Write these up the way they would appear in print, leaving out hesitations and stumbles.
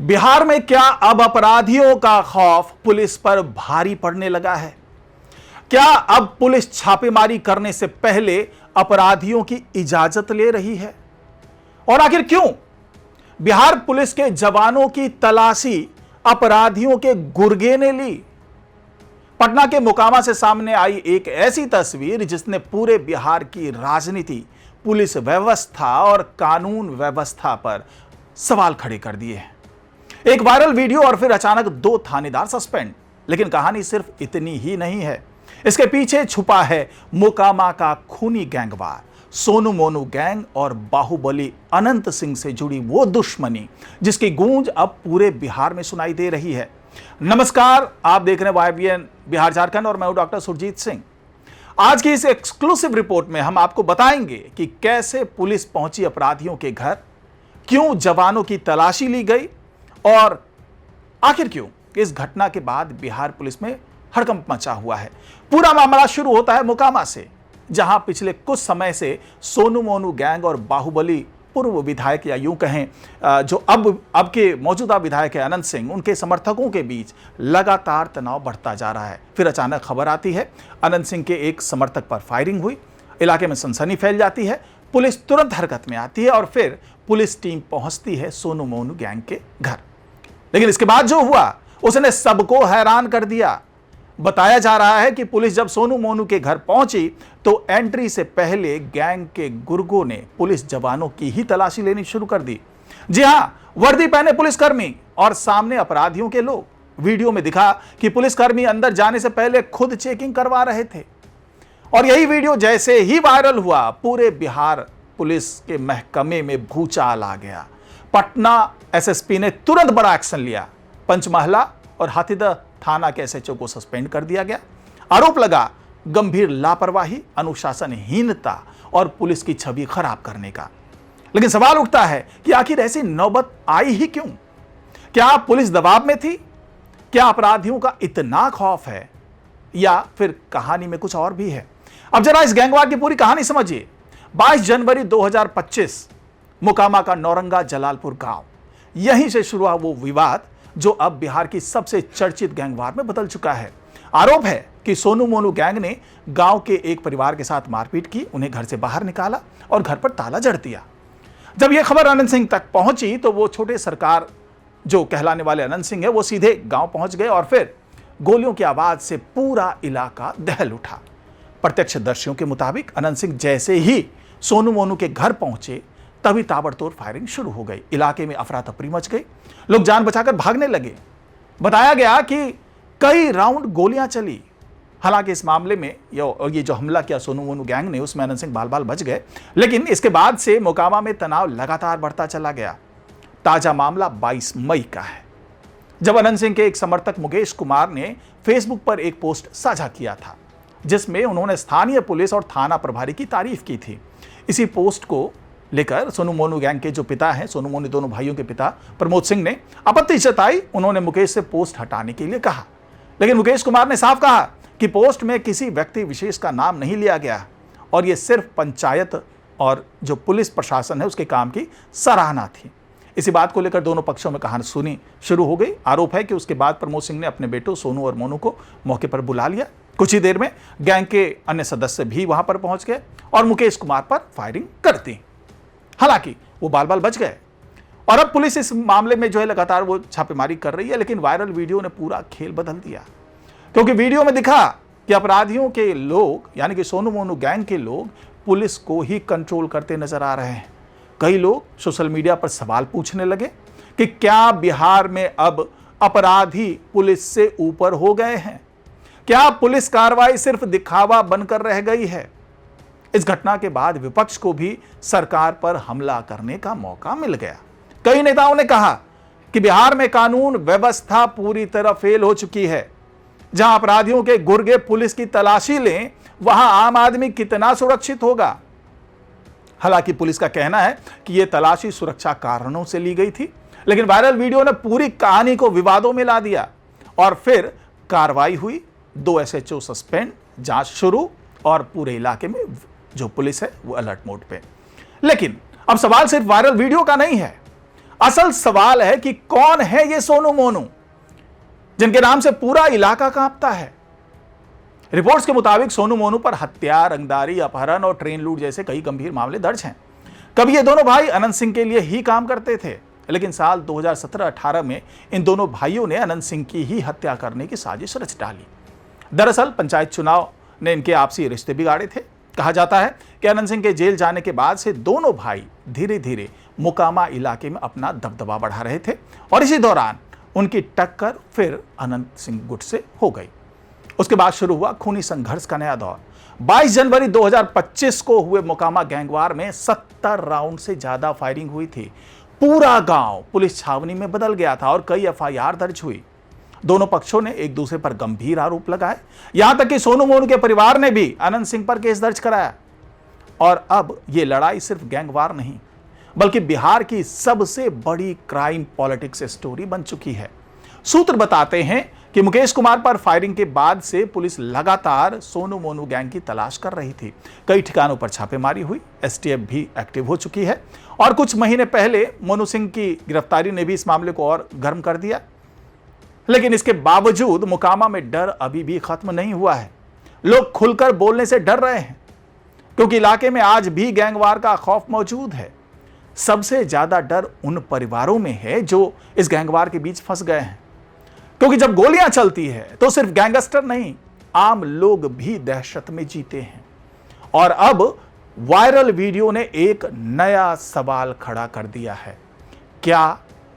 बिहार में क्या अब अपराधियों का खौफ पुलिस पर भारी पड़ने लगा है? क्या अब पुलिस छापेमारी करने से पहले अपराधियों की इजाजत ले रही है? और आखिर क्यों बिहार पुलिस के जवानों की तलाशी अपराधियों के गुर्गे ने ली? पटना के मोकामा से सामने आई एक ऐसी तस्वीर जिसने पूरे बिहार की राजनीति, पुलिस व्यवस्था और कानून व्यवस्था पर सवाल खड़े कर दिए हैं। एक वायरल वीडियो और फिर अचानक 2 थानेदार सस्पेंड। लेकिन कहानी सिर्फ इतनी ही नहीं है, इसके पीछे छुपा है मोकामा का खूनी गैंगवार, सोनू मोनू गैंग और बाहुबली अनंत सिंह से जुड़ी वो दुश्मनी जिसकी गूंज अब पूरे बिहार में सुनाई दे रही है। नमस्कार, आप देख रहे हैं YBN बिहार झारखंड और मैं हूं डॉक्टर सुरजीत सिंह। आज की इस एक्सक्लूसिव रिपोर्ट में हम आपको बताएंगे कि कैसे पुलिस पहुंची अपराधियों के घर, क्यों जवानों की तलाशी ली गई और आखिर क्यों इस घटना के बाद बिहार पुलिस में हड़कंप मचा हुआ है। पूरा मामला शुरू होता है मोकामा से, जहां पिछले कुछ समय से सोनू मोनू गैंग और बाहुबली पूर्व विधायक या यूं कहें जो अब के मौजूदा विधायक है अनंत सिंह, उनके समर्थकों के बीच लगातार तनाव बढ़ता जा रहा है। फिर अचानक खबर आती है अनंत सिंह के एक समर्थक पर फायरिंग हुई, इलाके में सनसनी फैल जाती है, पुलिस तुरंत हरकत में आती है और फिर पुलिस टीम पहुंचती है सोनू मोनू गैंग के घर। लेकिन इसके बाद जो हुआ उसने सबको हैरान कर दिया। बताया जा रहा है कि पुलिस जब सोनू मोनू के घर पहुंची तो एंट्री से पहले गैंग के गुर्गों ने पुलिस जवानों की ही तलाशी लेनी शुरू कर दी। जी हां, वर्दी पहने पुलिसकर्मी और सामने अपराधियों के लोग। वीडियो में दिखा कि पुलिसकर्मी अंदर जाने से पहले खुद चेकिंग करवा रहे थे। और यही वीडियो जैसे ही वायरल हुआ, पूरे बिहार पुलिस के महकमे में भूचाल आ गया। पटना SSP ने तुरंत बड़ा एक्शन लिया। पंचमहला और हाथीदह थाना के SHO को सस्पेंड कर दिया गया। आरोप लगा गंभीर लापरवाही, अनुशासनहीनता और पुलिस की छवि खराब करने का। लेकिन सवाल उठता है कि आखिर ऐसी नौबत आई ही क्यों? क्या पुलिस दबाव में थी? क्या अपराधियों का इतना खौफ है या फिर कहानी में कुछ और भी है? अब जरा इस गैंगवार की पूरी कहानी समझिए। 22 जनवरी 2025 मोकामा का नौरंगा जलालपुर गांव, यहीं से शुरू हुआ वो विवाद जो अब बिहार की सबसे चर्चित गैंगवार में बदल चुका है। आरोप है कि सोनू मोनू गैंग ने गांव के एक परिवार के साथ मारपीट की, उन्हें घर से बाहर निकाला और घर पर ताला जड़ दिया। जब यह खबर अनंत सिंह तक पहुंची तो वो छोटे सरकार जो कहलाने वाले अनंत सिंह है, वो सीधे गांव पहुंच गए और फिर गोलियों की आवाज से पूरा इलाका दहल उठा। प्रत्यक्षदर्शियों के मुताबिक अनंत सिंह जैसे ही सोनू मोनू के घर पहुंचे तभी ताबड़तोड़ फायरिंग शुरू हो गई। इलाके में अफरा तफरी मच गई, लोग जान बचाकर भागने लगे। बताया गया कि कई राउंड गोलियां चली। हालांकि इस मामले में ये जो हमला किया सोनू मोनू गैंग ने, उसमें अनंत सिंह बाल बाल बच गए। लेकिन इसके बाद से मोकामा में तनाव लगातार बढ़ता चला गया। ताजा मामला 22 मई का है, जब अनंत सिंह के एक समर्थक मुकेश कुमार ने फेसबुक पर एक पोस्ट साझा किया था जिसमें उन्होंने स्थानीय पुलिस और थाना प्रभारी की तारीफ की थी। इसी पोस्ट को लेकर सोनू मोनू गैंग के जो पिता हैं, सोनू मोनू दोनों भाइयों के पिता प्रमोद सिंह ने आपत्ति जताई। उन्होंने मुकेश से पोस्ट हटाने के लिए कहा, लेकिन मुकेश कुमार ने साफ कहा कि पोस्ट में किसी व्यक्ति विशेष का नाम नहीं लिया गया और यह सिर्फ पंचायत और जो पुलिस प्रशासन है उसके काम की सराहना थी। इसी बात को लेकर दोनों पक्षों में कहासुनी शुरू हो गई। आरोप है कि उसके बाद प्रमोद सिंह ने अपने बेटों सोनू और मोनू को मौके पर बुला लिया। कुछ ही देर में गैंग के अन्य सदस्य भी वहां पर पहुंच गए और मुकेश कुमार पर फायरिंग कर दी। हालांकि वो बाल बाल बच गए और अब पुलिस इस मामले में जो है लगातार वो छापेमारी कर रही है। लेकिन वायरल वीडियो ने पूरा खेल बदल दिया, क्योंकि वीडियो में दिखा कि अपराधियों के लोग यानी कि सोनू मोनू गैंग के लोग पुलिस को ही कंट्रोल करते नजर आ रहे हैं। कई लोग सोशल मीडिया पर सवाल पूछने लगे कि क्या बिहार में अब अपराधी पुलिस से ऊपर हो गए हैं? क्या पुलिस कार्रवाई सिर्फ दिखावा बनकर रह गई है? इस घटना के बाद विपक्ष को भी सरकार पर हमला करने का मौका मिल गया। कई नेताओं ने कहा कि बिहार में कानून व्यवस्था पूरी तरह फेल हो चुकी है। जहां अपराधियों के गुर्गे पुलिस की तलाशी लें, वहां आम आदमी कितना सुरक्षित होगा? हालांकि पुलिस का कहना है कि यह तलाशी सुरक्षा कारणों से ली गई थी, लेकिन वायरल वीडियो ने पूरी कहानी को विवादों में ला दिया और फिर कार्रवाई हुई। 2 SHO सस्पेंड, जांच शुरू और पूरे इलाके में जो पुलिस है वो अलर्ट मोड पे। लेकिन अब सवाल सिर्फ वायरल वीडियो का नहीं है। असल सवाल है कि कौन है ये सोनू मोनू, जिनके नाम से पूरा इलाका कांपता है। रिपोर्ट्स के मुताबिक सोनू मोनू पर हत्या, रंगदारी, अपहरण और ट्रेन लूट जैसे कई गंभीर मामले दर्ज हैं। कभी ये दोनों भाई अनंत सिंह के लिए ही काम करते थे, लेकिन साल 2017-18 में इन दोनों भाइयों ने अनंत सिंह की ही हत्या करने की साजिश रच डाली। दरअसल पंचायत चुनाव ने इनके आपसी रिश्ते बिगाड़े थे। कहा जाता है कि अनंत सिंह के जेल जाने के बाद से दोनों भाई धीरे धीरे मोकामा इलाके में अपना दबदबा बढ़ा रहे थे और इसी दौरान उनकी टक्कर फिर अनंत सिंह गुट से हो गई। उसके बाद शुरू हुआ खूनी संघर्ष का नया दौर। 22 जनवरी 2025 को हुए मोकामा गैंगवार में 70 राउंड से ज्यादा फायरिंग हुई थी। पूरा गांव पुलिस छावनी में बदल गया था और कई एफआईआर दर्ज हुई। दोनों पक्षों ने एक दूसरे पर गंभीर आरोप लगाए, यहां तक कि सोनू मोनू के परिवार ने भी अनंत सिंह पर केस दर्ज कराया। और अब यह लड़ाई सिर्फ गैंगवार नहीं, बल्कि बिहार की सबसे बड़ी क्राइम पॉलिटिक्स स्टोरी बन चुकी है। सूत्र बताते हैं कि मुकेश कुमार पर फायरिंग के बाद से पुलिस लगातार सोनू मोनू गैंग की तलाश कर रही थी। कई ठिकानों पर छापेमारी हुई, एसटीएफ भी एक्टिव हो चुकी है और कुछ महीने पहले मोनू सिंह की गिरफ्तारी ने भी इस मामले को और गर्म कर दिया। लेकिन इसके बावजूद मोकामा में डर अभी भी खत्म नहीं हुआ है। लोग खुलकर बोलने से डर रहे हैं क्योंकि इलाके में आज भी गैंगवार का खौफ मौजूद है। सबसे ज्यादा डर उन परिवारों में है जो इस गैंगवार के बीच फंस गए हैं, क्योंकि जब गोलियां चलती है तो सिर्फ गैंगस्टर नहीं, आम लोग भी दहशत में जीते हैं। और अब वायरल वीडियो ने एक नया सवाल खड़ा कर दिया है। क्या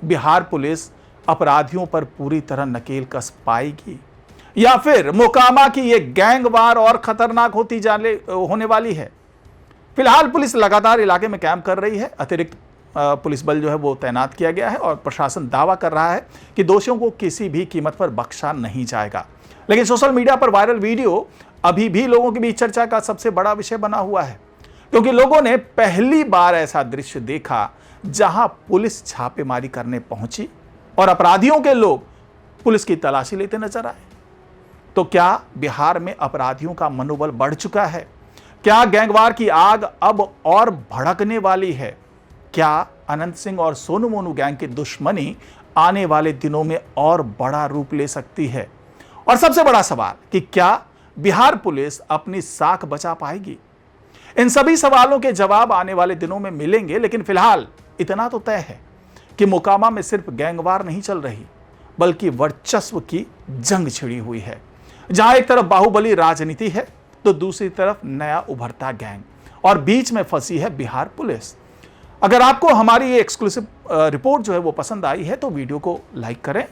बिहार पुलिस अपराधियों पर पूरी तरह नकेल कस पाएगी या फिर मोकामा की यह गैंगवार और खतरनाक होने वाली है? फिलहाल पुलिस लगातार इलाके में कैंप कर रही है। अतिरिक्त पुलिस बल जो है वो तैनात किया गया है और प्रशासन दावा कर रहा है कि दोषियों को किसी भी कीमत पर बख्शा नहीं जाएगा। लेकिन सोशल मीडिया पर वायरल वीडियो अभी भी लोगों के बीच चर्चा का सबसे बड़ा विषय बना हुआ है, क्योंकि लोगों ने पहली बार ऐसा दृश्य देखा जहां पुलिस छापेमारी करने पहुंची और अपराधियों के लोग पुलिस की तलाशी लेते नजर आए। तो क्या बिहार में अपराधियों का मनोबल बढ़ चुका है? क्या गैंगवार की आग अब और भड़कने वाली है? क्या अनंत सिंह और सोनू मोनू गैंग की दुश्मनी आने वाले दिनों में और बड़ा रूप ले सकती है? और सबसे बड़ा सवाल कि क्या बिहार पुलिस अपनी साख बचा पाएगी? इन सभी सवालों के जवाब आने वाले दिनों में मिलेंगे, लेकिन फिलहाल इतना तो तय है कि मोकामा में सिर्फ गैंगवार नहीं चल रही, बल्कि वर्चस्व की जंग छिड़ी हुई है। जहां एक तरफ बाहुबली राजनीति है तो दूसरी तरफ नया उभरता गैंग और बीच में फंसी है बिहार पुलिस। अगर आपको हमारी ये एक्सक्लूसिव रिपोर्ट जो है वो पसंद आई है तो वीडियो को लाइक करें,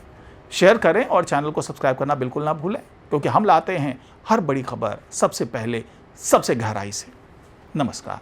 शेयर करें और चैनल को सब्सक्राइब करना बिल्कुल ना भूलें, क्योंकि हम लाते हैं हर बड़ी खबर सबसे पहले, सबसे गहराई से। नमस्कार।